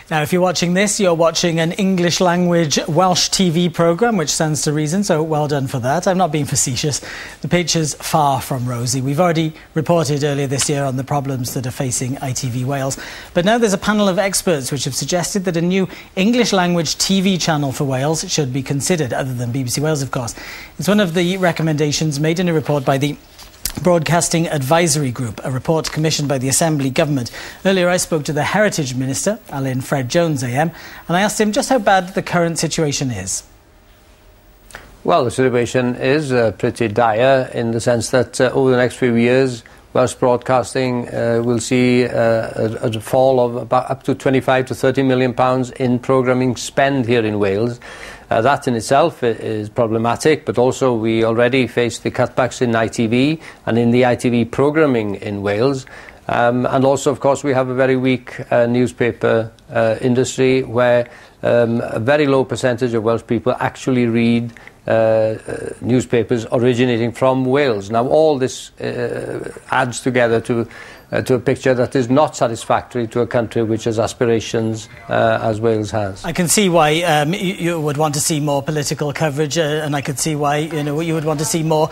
Now, if you're watching this, you're watching an English language Welsh TV programme, which stands to reason, so well done for that. I'm not being facetious. The picture's far from rosy. We've already reported earlier this year on the problems that are facing ITV Wales. But now there's a panel of experts which have suggested that a new English language TV channel for Wales should be considered, other than BBC Wales, of course. It's one of the recommendations made in a report by the Broadcasting Advisory Group, a report commissioned by the Assembly Government. Earlier I spoke to the Heritage Minister, Alun Fred Jones AM, and I asked him just how bad the current situation is. Well, the situation is pretty dire in the sense that over the next few years Welsh Broadcasting will see a fall of about up to £25 to £30 million in programming spend here in Wales. That in itself is problematic, but also we already face the cutbacks in ITV and in the ITV programming in Wales. And also, of course, we have a very weak newspaper industry where a very low percentage of Welsh people actually read newspapers originating from Wales. Now, all this adds together to a picture that is not satisfactory to a country which has aspirations as Wales has. I can see why you would want to see more political coverage, and I could see why you would want to see more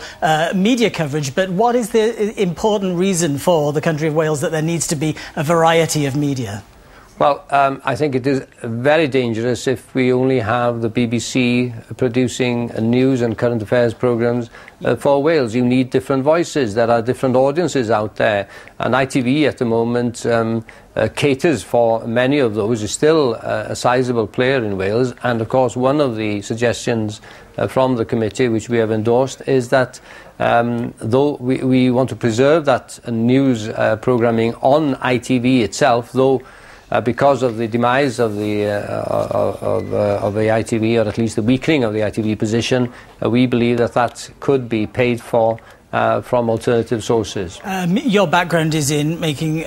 media coverage. But what is the important reason for the country of Wales that there needs to be a variety of media? Well, I think it is very dangerous if we only have the BBC producing news and current affairs programmes for Wales. You need different voices. There are different audiences out there. And ITV at the moment caters for many of those, is still a sizable player in Wales. And, of course, one of the suggestions from the committee, which we have endorsed, is that though we want to preserve that news programming on ITV itself, though because of the demise of the ITV, or at least the weakening of the ITV position, we believe that that could be paid for from alternative sources. Your background is in making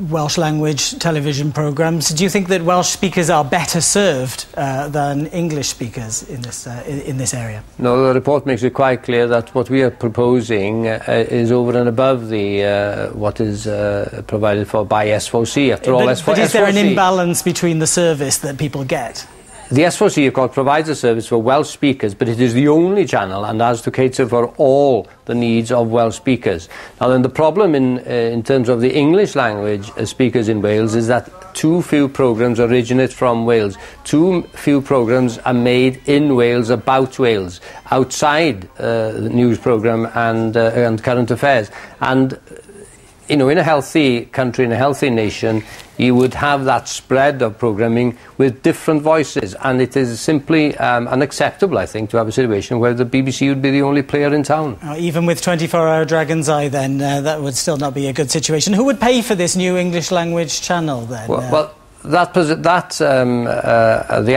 Welsh language television programmes. Do you think that Welsh speakers are better served than English speakers in this area? No, the report makes it quite clear that what we are proposing is over and above the what is provided for by S4C. After all, but is there an imbalance between the service that people get? The S4C, of course, provides a service for Welsh speakers, but it is the only channel and has to cater for all the needs of Welsh speakers. Now, then, the problem in terms of the English language speakers in Wales is that too few programmes originate from Wales. Too few programmes are made in Wales about Wales, outside the news programme and current affairs. And in a healthy country, in a healthy nation, you would have that spread of programming with different voices, and it is simply unacceptable, I think, to have a situation where the BBC would be the only player in town. Even with 24-hour Dragon's Eye, then, that would still not be a good situation. Who would pay for this new English language channel, then? Well, the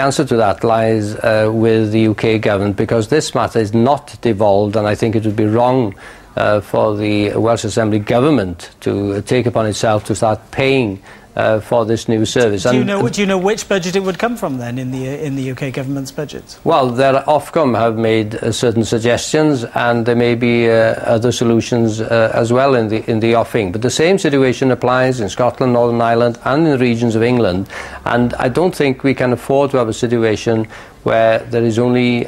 answer to that lies with the UK government, because this matter is not devolved, and I think it would be wrong for the Welsh Assembly government to take upon itself to start paying for this new service. Do you know which budget it would come from then in the UK government's budget? Well, Ofcom have made certain suggestions, and there may be other solutions as well in the offing. But the same situation applies in Scotland, Northern Ireland, and in the regions of England. And I don't think we can afford to have a situation where there is only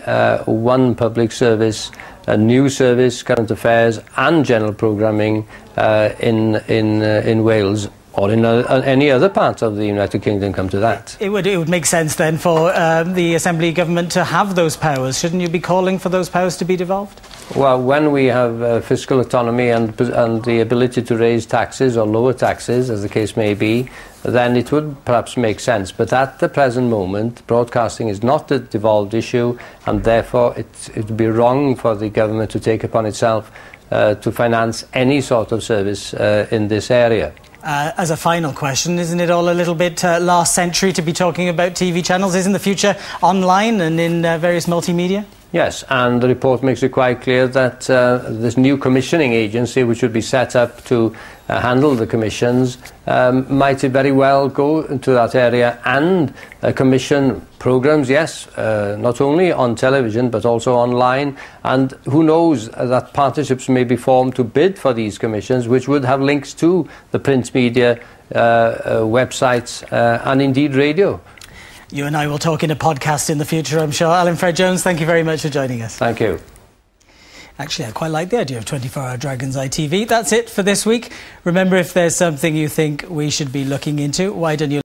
one public service, a news service, current affairs, and general programming in Wales, or in any other part of the United Kingdom, come to that. It would make sense then for the Assembly government to have those powers. Shouldn't you be calling for those powers to be devolved? Well, when we have fiscal autonomy and the ability to raise taxes or lower taxes, as the case may be, then it would perhaps make sense. But at the present moment, broadcasting is not a devolved issue, and therefore it would be wrong for the government to take upon itself to finance any sort of service in this area. As a final question, isn't it all a little bit last century to be talking about TV channels? Isn't the future online and in various multimedia? Yes, and the report makes it quite clear that this new commissioning agency, which would be set up to handle the commissions, might very well go into that area and commission programmes, yes, not only on television but also online. And who knows that partnerships may be formed to bid for these commissions, which would have links to the print media websites, and indeed radio. You and I will talk in a podcast in the future, I'm sure. Alan Fred Jones, thank you very much for joining us. Thank you. Actually, I quite like the idea of 24-hour Dragon's Eye TV. That's it for this week. Remember, if there's something you think we should be looking into, why don't you